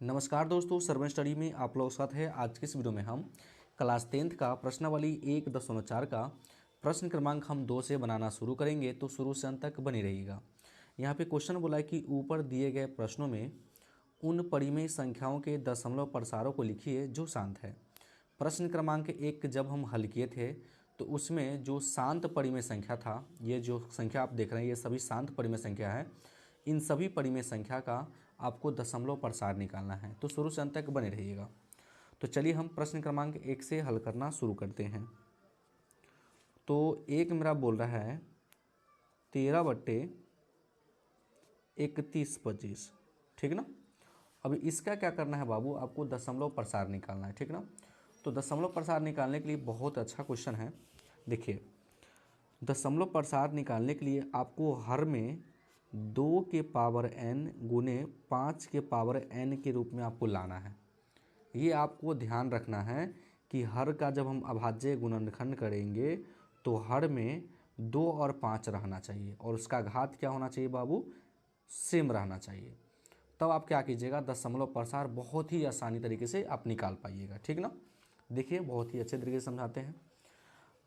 नमस्कार दोस्तों, servant study में आप लोगों का साथ है। आज की इस वीडियो में हम क्लास 10th का प्रश्नावली 1.4 का प्रश्न क्रमांक हम 2 से बनाना शुरू करेंगे, तो शुरू से अंत तक बनी रहिएगा। यहाँ पे क्वेश्चन बोला है कि ऊपर दिए गए प्रश्नों में उन परिमेय संख्याओं के दशमलव प्रसारों को लिखिए जो शांत है। प्रश्न क्रमांक 1 जब हम हल किए थे तो उसमें जो शांत परिमेय संख्या था, ये जो संख्या आप देख रहे हैं ये सभी शांत परिमेय संख्या है। इन सभी परिमेय संख्या का आपको दशमलव प्रसार निकालना है, तो शुरू से अंत तक बने रहिएगा। तो चलिए हम प्रश्न क्रमांक 1 से हल करना शुरू करते हैं। तो एक मेरा बोल रहा है 13/3125, ठीक ना। अब इसका क्या करना है बाबू, आपको दशमलव प्रसार निकालना है, ठीक ना। तो दशमलव प्रसार निकालने के लिए बहुत अच्छा क्वेश्चन है। देखिए, दशमलव प्रसार निकालने के लिए आपको हर में 2 के पावर n गुने 5 के पावर n के रूप में आपको लाना है। ये आपको ध्यान रखना है कि हर का जब हम अभाज्य गुणनखंड करेंगे तो हर में 2 और 5 रहना चाहिए और उसका घात क्या होना चाहिए बाबू, सेम रहना चाहिए। तब आप क्या कीजिएगा, दशमलव प्रसार बहुत ही आसानी तरीके से आप निकाल पाइएगा, ठीक ना। देखिए, बहुत ही अच्छे तरीके से समझाते हैं।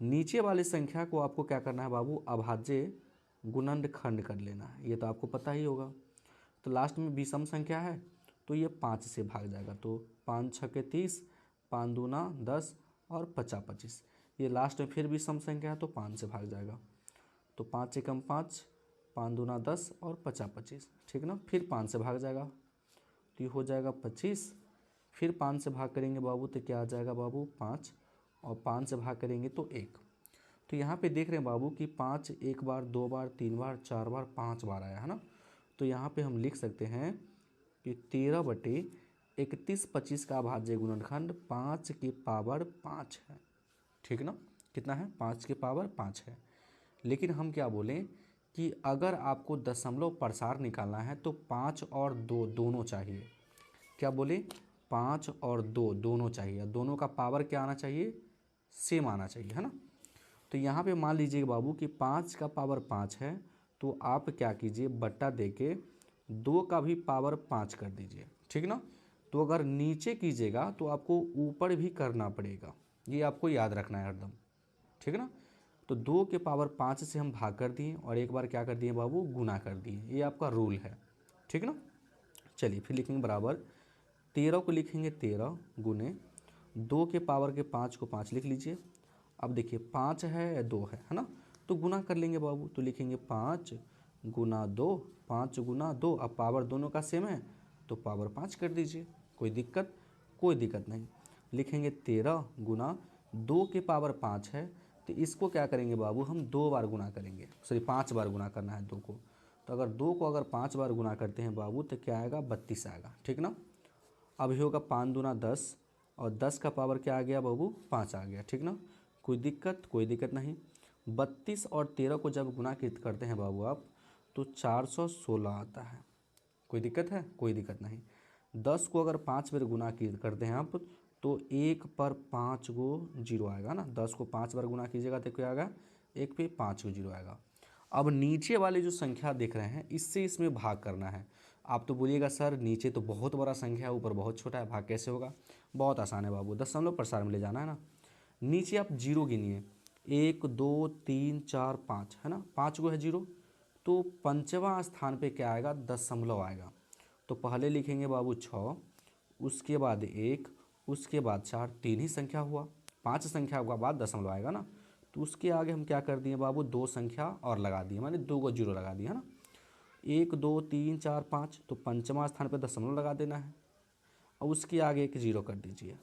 नीचे वाली संख्या को आपको क्या करना है बाबू, अभाज्य गुणनखंड कर लेना है, ये तो आपको पता ही होगा। तो लास्ट में विषम संख्या है तो ये 5 से भाग जाएगा, तो 5 छके 30, 5 दूना 10 और 50 25। ये लास्ट में फिर विषम संख्या है तो 5 से भाग जाएगा, तो 5 एकम 5, 5 दूना 10 और 50 25, ठीक ना। फिर 5 से भाग जाएगा तो ये हो जाएगा 25। फिर 5 से भाग करेंगे बाबू तो क्या आ जाएगा बाबू, 5, और 5 से भाग करेंगे तो 1। तो यहाँ पे देख रहे हैं बाबू कि 5 एक बार, 2 बार, 3 बार, 4 बार, 5 बार आया है ना। तो यहाँ पे हम लिख सकते हैं कि 13/3125 का अभाज्य गुणनखंड 5 की पावर 5 है, ठीक ना। कितना है, 5 की पावर 5 है। लेकिन हम क्या बोलें कि अगर आपको दशमलव प्रसार निकालना है तो 5 और 2 दोनों चाहिए। क्या बोले, 5 और 2 दोनों चाहिए, दोनों का पावर क्या आना चाहिए, सेम आना चाहिए, है ना। तो यहाँ पे मान लीजिए बाबू कि 5 का पावर 5 है, तो आप क्या कीजिए, बट्टा दे के 2 का भी पावर 5 कर दीजिए, ठीक ना। तो अगर नीचे कीजिएगा तो आपको ऊपर भी करना पड़ेगा, ये आपको याद रखना है हरदम, ठीक है ना। तो 2 के पावर 5 से हम भाग कर दिए और एक बार क्या कर दिए बाबू, गुना कर दिए, ये आपका रूल है, ठीक ना। चलिए फिर लिखेंगे बराबर 13 को लिखेंगे 13 गुने 2 के पावर के 5 को 5 लिख लीजिए। अब देखिए 5 है या 2 है ना, तो गुना कर लेंगे बाबू, तो लिखेंगे 5 गुना 2, 5 गुना 2। अब पावर दोनों का सेम है तो पावर 5 कर दीजिए, कोई दिक्कत, कोई दिक्कत नहीं। लिखेंगे 13 गुना 2 के पावर 5 है, तो इसको क्या करेंगे बाबू, हम 2 बार गुना करेंगे, सॉरी 5 बार गुना करना है 2 को। तो अगर 2 को अगर 5 बार गुना करते हैं बाबू तो क्या आएगा, 32 आएगा, ठीक ना। अब ये होगा 5 दूना 10 और 10 का पावर क्या आ गया बाबू, 5 आ गया, ठीक ना। कोई दिक्कत, कोई दिक्कत नहीं। 32 और 13 को जब गुना करते हैं बाबू आप, तो 416 आता है। कोई दिक्कत है, कोई दिक्कत नहीं। 10 को अगर 5 बार गुना करते हैं आप तो 1 पर 5 गो जीरो आएगा ना। 10 को 5 बार गुना कीजिएगा तो क्या आएगा, 1 पे 5 गो जीरो आएगा। अब नीचे वाली जो संख्या देख रहे हैं इससे इसमें भाग करना है। आप तो बोलिएगा सर नीचे तो बहुत बड़ा संख्या है, ऊपर बहुत छोटा है, भाग कैसे होगा। बहुत आसान है बाबू, दशमलव प्रसार में ले जाना है ना। नीचे आप जीरो गिनिए, 1 2 3 4 5 है ना, 5 गो है जीरो, तो पंचवां स्थान पे क्या आएगा, दशमलव आएगा। तो पहले लिखेंगे बाबू 6, उसके बाद 1, उसके बाद 4, 3 ही संख्या हुआ, 5 संख्या के बाद दशमलव आएगा ना। तो उसके आगे हम क्या कर दिए बाबू, 2 संख्या और लगा दिए, माने 2 को जीरो लगा दिया है ना। 1 2 3 4 5, तो पंचमा स्थान पर दशमलव लगा देना है और उसके आगे एक जीरो कर दीजिए।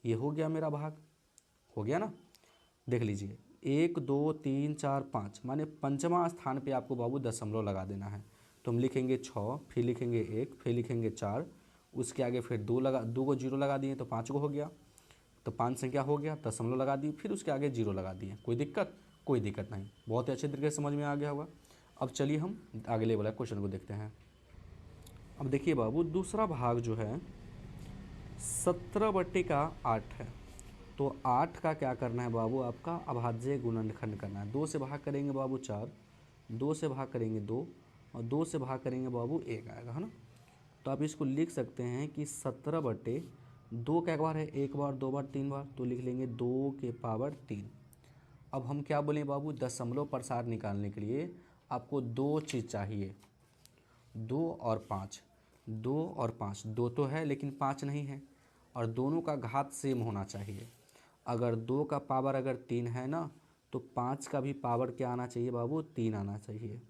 ये हो गया मेरा भाग, हो गया ना। देख लीजिए 1 2 3 4 5, माने पंचमा स्थान पे आपको बाबू दशमलव लगा देना है। तो हम लिखेंगे 6, फिर लिखेंगे 1, फिर लिखेंगे 4, उसके आगे फिर 2 को जीरो लगा दिए तो 5 को हो गया, तो 5 संख्या हो गया, दशमलव लगा दिए, फिर उसके आगे जीरो लगा दिए। कोई दिक्कत, कोई दिक्कत नहीं, बहुत ही अच्छे तरीके से समझ में आ गया होगा। अब चलिए हम अगले वाला क्वेश्चन को देखते हैं। अब देखिए बाबू, दूसरा भाग जो है 17/8 है। तो 8 का क्या करना है बाबू, आपका अभाज्य गुणनखंड करना है। 2 से भाग करेंगे बाबू 4, 2 से भाग करेंगे 2 और 2 से भाग करेंगे बाबू 1 आएगा, है ना। तो आप इसको लिख सकते हैं कि 17/2 क्या बार है, एक बार, दो बार, तीन बार, तो लिख लेंगे 2 के पावर 3। अब हम क्या बोलें बाबू, दशमलव प्रसार निकालने के लिए आपको दो चीज़ चाहिए, 2 और 5। 2 और 5, 2 तो है लेकिन 5 नहीं है, और दोनों का घात सेम होना चाहिए। अगर 2 का पावर अगर 3 है ना, तो 5 का भी पावर क्या आना चाहिए बाबू, 3 आना चाहिए।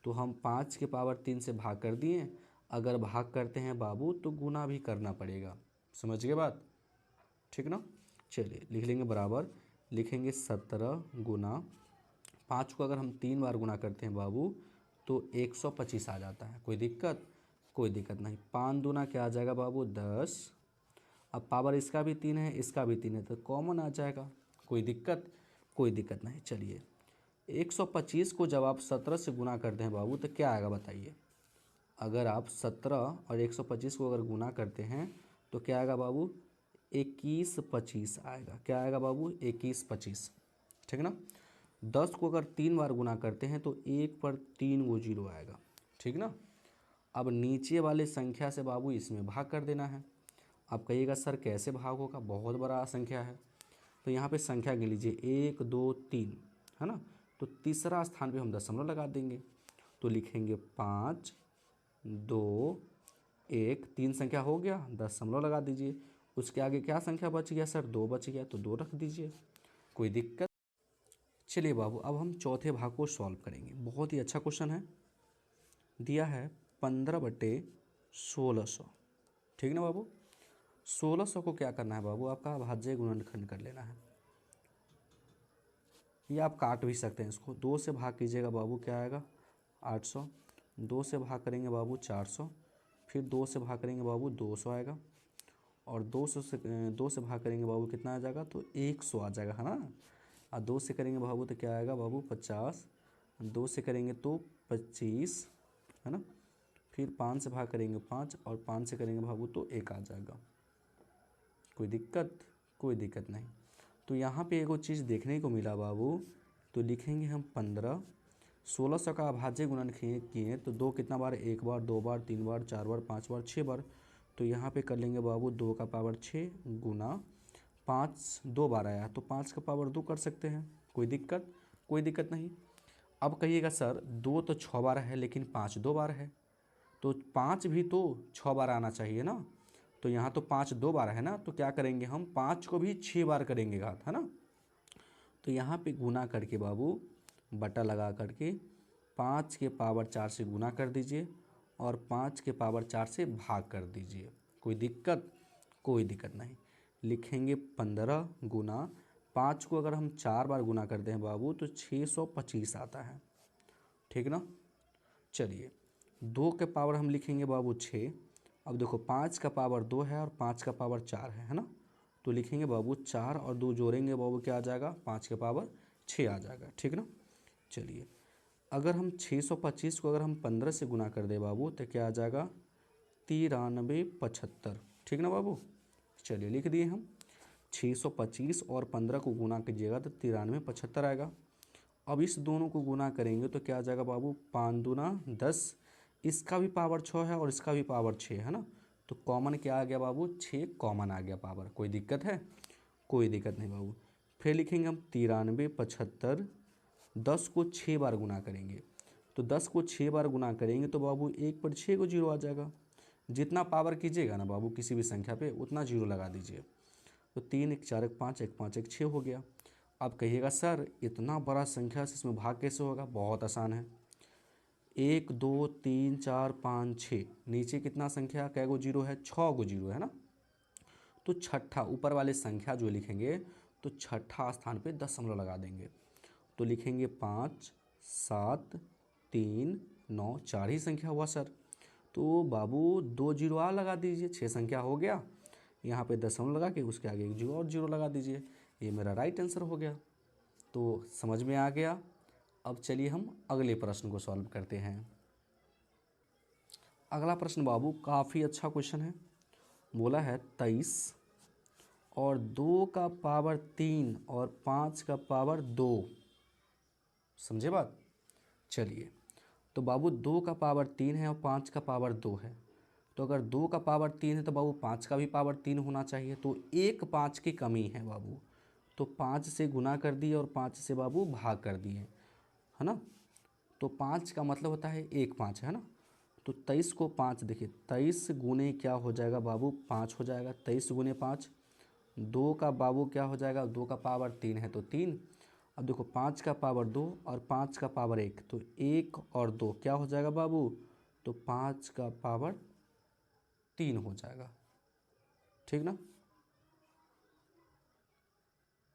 तो हम 5 के पावर 3 से भाग कर दिए। अगर भाग करते हैं बाबू तो गुना भी करना पड़ेगा, समझ गए बात, ठीक ना। चलिए लिख लेंगे बराबर, लिखेंगे 17 गुना 5 को अगर हम 3 बार गुना करते हैं बाबू तो 125 आ जाता है। कोई दिक्कत, कोई दिक्कत नहीं। 5 दूना क्या आ जाएगा बाबू, 10। अब पावर इसका भी 3 है, इसका भी 3 है, तो कॉमन आ जाएगा। कोई दिक्कत, कोई दिक्कत नहीं। चलिए 125 को जब आप 17 से गुना करते हैं बाबू तो क्या आएगा बताइए। अगर आप 17 और 125 को अगर गुना करते हैं तो क्या आएगा बाबू, 2125 आएगा। क्या आएगा बाबू, 2125, ठीक ना। 10 को अगर 3 बार गुना करते हैं तो 1 पर 3 गो जीरो आएगा, ठीक ना। अब नीचे वाले संख्या से बाबू इसमें भाग कर देना है। आप कहिएगा सर कैसे भाग होगा, बहुत बड़ा संख्या है। तो यहाँ पे संख्या गिन लीजिए, 1 2 3 है ना, तो तीसरा स्थान पे हम दशमलव लगा देंगे। तो लिखेंगे 5 2 1, 3 संख्या हो गया, दशमलव लगा दीजिए। उसके आगे क्या संख्या बच गया सर, 2 बच गया, तो 2 रख दीजिए। कोई दिक्कत। चलिए बाबू अब हम चौथे भाग को सॉल्व करेंगे। बहुत ही अच्छा क्वेश्चन है, दिया है 15/1600, ठीक ना बाबू। 1600 को क्या करना है बाबू, आपका भाज्य गुणनखंड कर लेना है। या आप काट भी सकते हैं इसको, 2 से भाग कीजिएगा बाबू, क्या आएगा 800। 2 से भाग करेंगे बाबू 400, फिर 2 से भाग करेंगे बाबू 200 आएगा, और 2 से भाग करेंगे बाबू कितना आ जाएगा, तो 100 आ जाएगा, है ना। और 2 से करेंगे बाबू तो क्या आएगा बाबू 50, 2 से करेंगे तो 25, है ना। फिर 5 से भाग करेंगे 5, और 5 से करेंगे बाबू तो 1 आ जाएगा। कोई दिक्कत, कोई दिक्कत नहीं। तो यहाँ पे एगो चीज़ देखने को मिला बाबू, तो लिखेंगे हम 15। 1600 का अभाज्य गुणन किए तो 2 कितना बार, 1 बार, 2 बार, 3 बार, 4 बार, 5 बार, 6 बार। तो यहाँ पे कर लेंगे बाबू 2 का पावर 6 गुना 5, 2 बार आया तो 5 का पावर 2 कर सकते हैं। कोई दिक्कत, कोई दिक्कत नहीं। अब कहिएगा सर 2 तो 6 बार है लेकिन 5 2 बार है, तो 5 भी तो 6 बार आना चाहिए ना। तो यहाँ तो 5 2 बार है ना, तो क्या करेंगे हम 5 को भी 6 बार करेंगे घात, है ना। तो यहाँ पे गुना करके बाबू बटा लगा करके 5 के पावर 4 से गुना कर दीजिए और 5 के पावर 4 से भाग कर दीजिए। कोई दिक्कत, कोई दिक्कत नहीं। लिखेंगे 15 गुना 5 को अगर हम 4 बार गुना करते हैं बाबू तो 625 आता है, ठीक ना। चलिए 2 के पावर हम लिखेंगे बाबू 6। अब देखो 5 का पावर 2 है और 5 का पावर 4 है ना। तो लिखेंगे बाबू 4 और 2 जोड़ेंगे बाबू क्या आ जाएगा, 5 के पावर 6 आ जाएगा, ठीक ना। चलिए अगर हम 625 को अगर हम 15 से गुना कर दे बाबू तो क्या आ जाएगा, 9375, ठीक ना बाबू। चलिए लिख दिए हम 625 और 15 को गुना कीजिएगा तो 9375 आएगा। अब इस दोनों को गुना करेंगे तो क्या आ जाएगा बाबू, 5 दूना 10, इसका भी पावर 6 है और इसका भी पावर 6 है ना। तो कॉमन क्या आ गया बाबू, 6 कॉमन आ गया पावर। कोई दिक्कत है, कोई दिक्कत नहीं बाबू। फिर लिखेंगे हम 9375, 10 को 6 बार गुना करेंगे तो 10 को 6 बार गुना करेंगे तो बाबू 1 पर 6 को जीरो आ जाएगा। जितना पावर कीजिएगा ना बाबू किसी भी संख्या पे उतना जीरो लगा दीजिए। तो 3 1 4 1 5 1 5 1 6 हो गया। अब कहिएगा सर इतना बड़ा संख्या से इसमें भाग कैसे होगा, बहुत आसान है। 1 2 3 4 5 6, नीचे कितना संख्या कै गो जीरो है, 6 गो जीरो है ना। तो छठा ऊपर वाले संख्या जो लिखेंगे तो छठा स्थान पे दशमलव लगा देंगे। तो लिखेंगे 5 7 3 9, 4 ही संख्या हुआ सर। तो बाबू 2 जीरो और लगा दीजिए, 6 संख्या हो गया। यहाँ पे दशमलव लगा के उसके आगे एक जीरो और जीरो लगा दीजिए। ये मेरा राइट आंसर हो गया। तो समझ में आ गया। अब चलिए हम अगले प्रश्न को सॉल्व करते हैं। अगला प्रश्न बाबू काफ़ी अच्छा क्वेश्चन है। बोला है 23 और 2 का पावर 3 और 5 का पावर 2, समझे बात। चलिए तो बाबू 2 का पावर 3 है और 5 का पावर 2 है, तो अगर 2 का पावर 3 है तो बाबू 5 का भी पावर 3 होना चाहिए। तो एक 5 की कमी है बाबू, तो 5 से गुना कर दिए और 5 से बाबू भाग कर दिए, है ना। तो 5 का मतलब होता है 1 5, है ना। तो 23 को 5, देखिए 23 गुने क्या हो जाएगा बाबू 5 हो जाएगा, 23 गुने 5। 2 का बाबू क्या हो जाएगा, 2 का पावर 3 है तो 3। अब देखो 5 का पावर 2 और 5 का पावर 1, तो 1 और 2 क्या हो जाएगा बाबू, तो 5 का पावर 3 हो जाएगा, ठीक ना।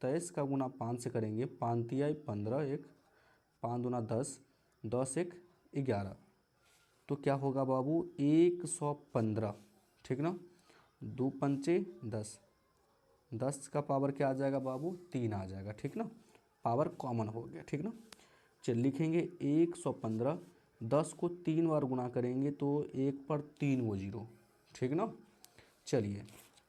23 का गुना 5 से करेंगे, 5 तिया 15, 1 5 दूना 10, 10 1 11, तो क्या होगा बाबू 115, ठीक ना। 2 पंचे 10, 10 का पावर क्या आ जाएगा बाबू 3 आ जाएगा, ठीक ना। पावर कॉमन हो गया, ठीक ना। चल लिखेंगे 115, 10 को 3 बार गुना करेंगे तो 1 पर 3 गो जीरो, ठीक ना। चलिए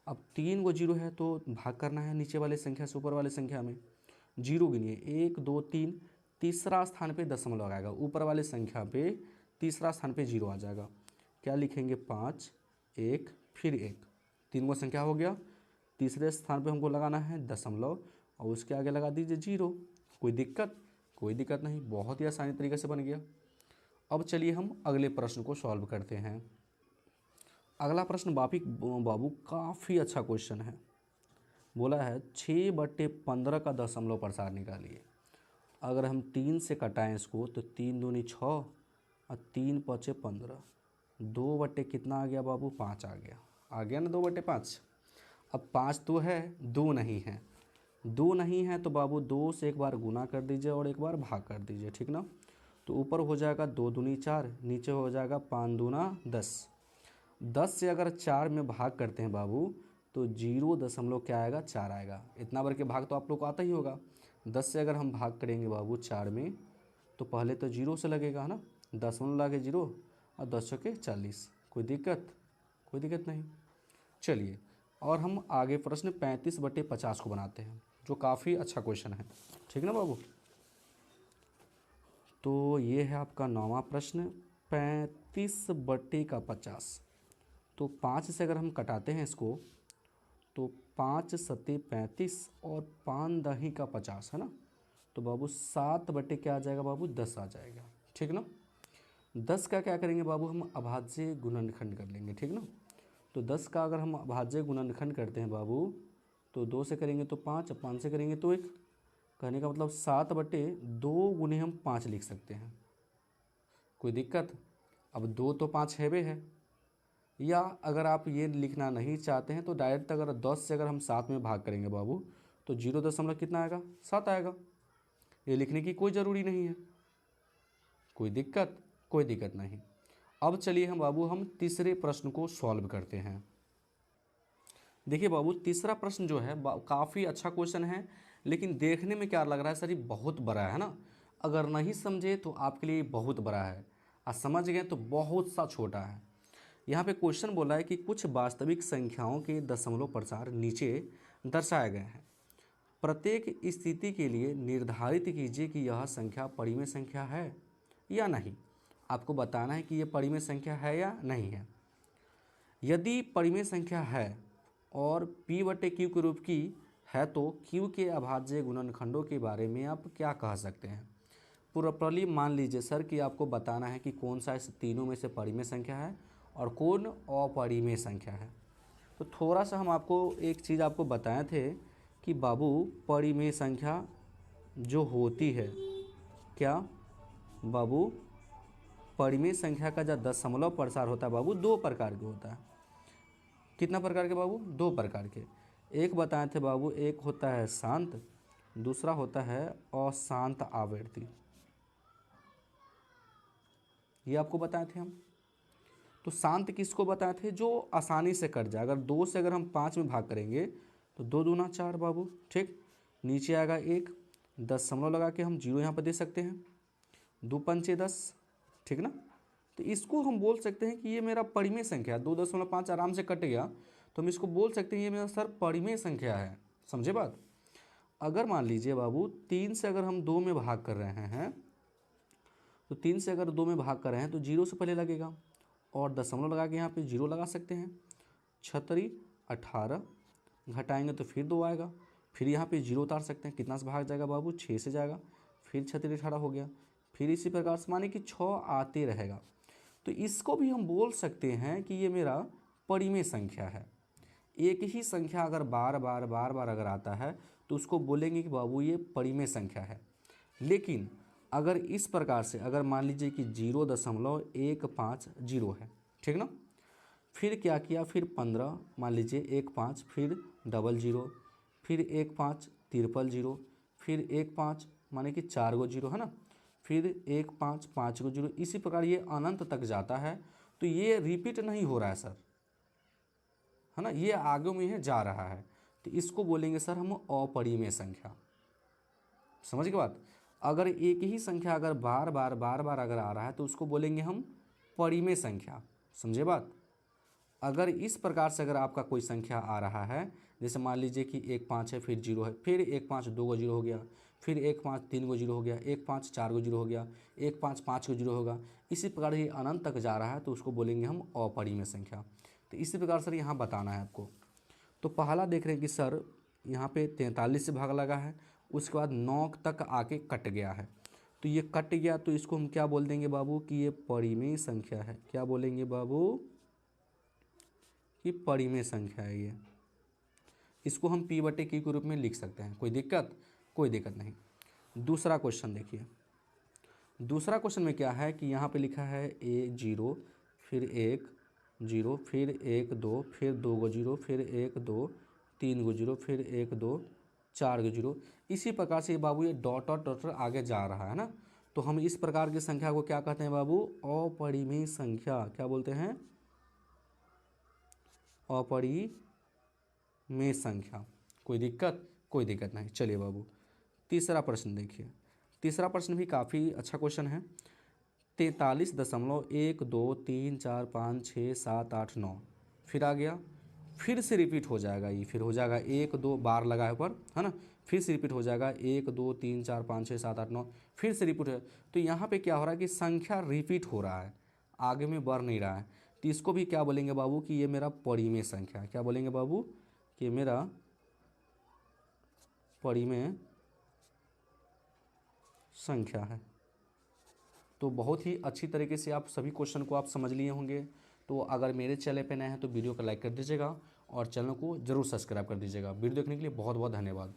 अब 3 गो जीरो है तो भाग करना है नीचे वाले संख्या से ऊपर वाले संख्या में। जीरो गिनिए 1 2 3, तीसरा स्थान पे दशमलव आएगा, ऊपर वाले संख्या पे तीसरा स्थान पे जीरो आ जाएगा। क्या लिखेंगे 5 1 फिर 1, 3 गो संख्या हो गया। तीसरे स्थान पे हमको लगाना है दशमलव और उसके आगे लगा दीजिए जीरो। कोई दिक्कत, कोई दिक्कत नहीं, बहुत ही आसानी तरीके से बन गया। अब चलिए हम अगले प्रश्न को सॉल्व करते हैं। अगला प्रश्न बाबू काफ़ी अच्छा क्वेश्चन है। बोला है 6/15 का दशमलव प्रसार निकालिए। अगर हम 3 से कटाएं इसको तो 3 दूनी 6 और 3 पचे 15, 2 बटे कितना आ गया बाबू 5 आ गया ना 2/5। अब 5 तो है, 2 नहीं है, 2 नहीं है तो बाबू 2 से एक बार गुना कर दीजिए और एक बार भाग कर दीजिए, ठीक ना। तो ऊपर हो जाएगा 2 दूनी 4, नीचे हो जाएगा 5 दूना 10। 10 से अगर 4 में भाग करते हैं बाबू तो 0 क्या आएगा 4 आएगा। इतना बार के भाग तो आप लोग को आता ही होगा। 10 से अगर हम भाग करेंगे बाबू 4 में तो पहले तो 0 से लगेगा, है ना। दशमलव लगे 0 और 10 के 40, कोई दिक्कत, कोई दिक्कत नहीं। चलिए और हम आगे प्रश्न 35/50 को बनाते हैं, जो काफ़ी अच्छा क्वेश्चन है, ठीक ना बाबू। तो ये है आपका 9वां प्रश्न 35/50। तो 5 से अगर हम कटाते हैं इसको तो 5 सत्ते 35 और 5 दही का 50, है ना। तो बाबू 7 बटे क्या आ जाएगा बाबू 10 आ जाएगा, ठीक ना। 10 का क्या करेंगे बाबू हम अभाज्य गुणनखंड कर लेंगे, ठीक ना। तो 10 का अगर हम अभाज्य गुणनखंड करते हैं बाबू तो 2 से करेंगे तो 5, 5 से करेंगे तो 1, कहने का मतलब 7/2 गुने हम 5 लिख सकते हैं, कोई दिक्कत। अब 2 तो 5 है वे है, या अगर आप ये लिखना नहीं चाहते हैं तो डायरेक्ट अगर 10 से अगर हम 7 में भाग करेंगे बाबू तो 0 कितना आएगा 7 आएगा। ये लिखने की कोई ज़रूरी नहीं है, कोई दिक्कत, कोई दिक्कत नहीं। अब चलिए हम तीसरे प्रश्न को सॉल्व करते हैं। देखिए बाबू तीसरा प्रश्न जो है काफ़ी अच्छा क्वेश्चन है, लेकिन देखने में क्या लग रहा है सर ये बहुत बड़ा है ना। अगर नहीं समझे तो आपके लिए बहुत बड़ा है, और समझ गए तो बहुत सा छोटा है। यहाँ पे क्वेश्चन बोला है कि कुछ वास्तविक संख्याओं के दशमलव प्रसार नीचे दर्शाए गए हैं। प्रत्येक स्थिति के लिए निर्धारित कीजिए कि यह संख्या परिमेय संख्या है या नहीं। आपको बताना है कि यह परिमेय संख्या है या नहीं है। यदि परिमेय संख्या है और P/Q के रूप की है तो Q के अभाज्य गुणनखंडों के बारे में आप क्या कह सकते हैं। पूर्वपल्ली मान लीजिए सर कि आपको बताना है कि कौन सा इस तीनों में से परिमेय संख्या है और कौन अपरिमेय संख्या है। तो थोड़ा सा हम आपको एक चीज़ आपको बताए थे कि बाबू परिमेय संख्या जो होती है, क्या बाबू परिमेय संख्या का जो दशमलव प्रसार होता है बाबू 2 प्रकार के होता है। कितना प्रकार के बाबू 2 प्रकार के। एक बताए थे बाबू, एक होता है शांत, दूसरा होता है अशांत आवृत्ति। ये आपको बताए थे हम। तो शांत किसको बताए थे, जो आसानी से कट जाए। अगर 2 से अगर हम 5 में भाग करेंगे तो 2 दूना 4 बाबू, ठीक। नीचे आएगा 1, दशमलव लगा के हम 0 यहाँ पर दे सकते हैं। 2 पंचे 10, ठीक ना। तो इसको हम बोल सकते हैं कि ये मेरा परिमेय संख्या 2.5 आराम से कट गया, तो हम इसको बोल सकते हैं ये मेरा सर परिमेय संख्या है। समझे बात। अगर मान लीजिए बाबू 3 से अगर हम 2 में भाग कर रहे हैं तो 3 से अगर 2 में भाग कर रहे हैं तो 0 से पहले लगेगा और दशमलव लगा के यहाँ पे 0 लगा सकते हैं। 6 18, घटाएंगे तो फिर 2 आएगा, फिर यहाँ पे 0 उतार सकते हैं। कितना से भाग जाएगा बाबू? 6 से जाएगा, फिर 6 18 हो गया। फिर इसी प्रकार से माने कि 6 आते रहेगा। तो इसको भी हम बोल सकते हैं कि ये मेरा परिमेय संख्या है। एक ही संख्या अगर बार बार अगर आता है तो उसको बोलेंगे कि बाबू ये परिमेय संख्या है। लेकिन अगर इस प्रकार से अगर मान लीजिए कि 0.150 है, ठीक ना, फिर क्या किया, फिर 15 मान लीजिए 15, फिर 00, फिर 15 तिरपल 0, फिर 15 माने कि 4 गो 0 है ना, फिर 15 5 गो 0, इसी प्रकार ये अनंत तक जाता है। तो ये रिपीट नहीं हो रहा है सर, है ना, ये आगे में है जा रहा है। तो इसको बोलेंगे सर हम अपरिमेय संख्या। समझ के बात? अगर एक ही संख्या अगर बार बार अगर आ रहा है तो उसको बोलेंगे हम परिमेय संख्या। समझे बात? अगर इस प्रकार से अगर आपका कोई संख्या आ रहा है, जैसे मान लीजिए कि 15 है, फिर 0 है, फिर 15 2 गो 0 हो गया, फिर 15 3 गो 0 हो गया, 15 4 गो 0 हो गया, 15 5 गो 0 होगा, इसी प्रकार ये अनंत तक जा रहा है तो उसको बोलेंगे हम अपरिमेय संख्या। तो इसी प्रकार सर यहाँ बताना है आपको। तो पहला देख रहे हैं कि सर यहाँ पे 43 से भाग लगा है, उसके बाद 9 तक आके कट गया है। तो ये कट गया तो इसको हम क्या बोल देंगे बाबू कि ये परिमेय संख्या है। क्या बोलेंगे बाबू? कि परिमेय संख्या है ये। इसको हम P/Q के रूप में लिख सकते हैं। कोई दिक्कत? कोई दिक्कत नहीं। दूसरा क्वेश्चन देखिए। दूसरा क्वेश्चन में क्या है कि यहाँ पे लिखा है 0, फिर 1 0, फिर 1 2, फिर 2 गो 0, फिर 1 2 3 गो 0, फिर 1 2 4 गो 0। इसी प्रकार से बाबू ये डॉट आगे जा रहा है ना। तो हम इस प्रकार की संख्या को क्या कहते हैं बाबू? अपरिमेय संख्या। क्या बोलते हैं? अपरिमेय संख्या। कोई दिक्कत? कोई दिक्कत नहीं। चलिए बाबू तीसरा प्रश्न देखिए। तीसरा प्रश्न भी काफ़ी अच्छा क्वेश्चन है। 43.1 2 3 4 5 6 7 8 9 फिर आ गया, फिर से रिपीट हो जाएगा। ये फिर हो जाएगा 1 2 बार लगा है ऊपर, है ना, फिर से रिपीट हो जाएगा 1 2 3 4 5 6 7 8 9, फिर से रिपीट है। तो यहाँ पे क्या हो रहा है कि संख्या रिपीट हो रहा है, आगे में बढ़ नहीं रहा है। तो इसको भी क्या बोलेंगे बाबू कि ये मेरा परिमेय संख्या है। क्या बोलेंगे बाबू? कि मेरा परिमेय संख्या है। तो बहुत ही अच्छी तरीके से आप सभी क्वेश्चन को आप समझ लिए होंगे। तो अगर मेरे चैनल पे नए हैं तो वीडियो को लाइक कर दीजिएगा और चैनल को जरूर सब्सक्राइब कर दीजिएगा। वीडियो देखने के लिए बहुत बहुत धन्यवाद।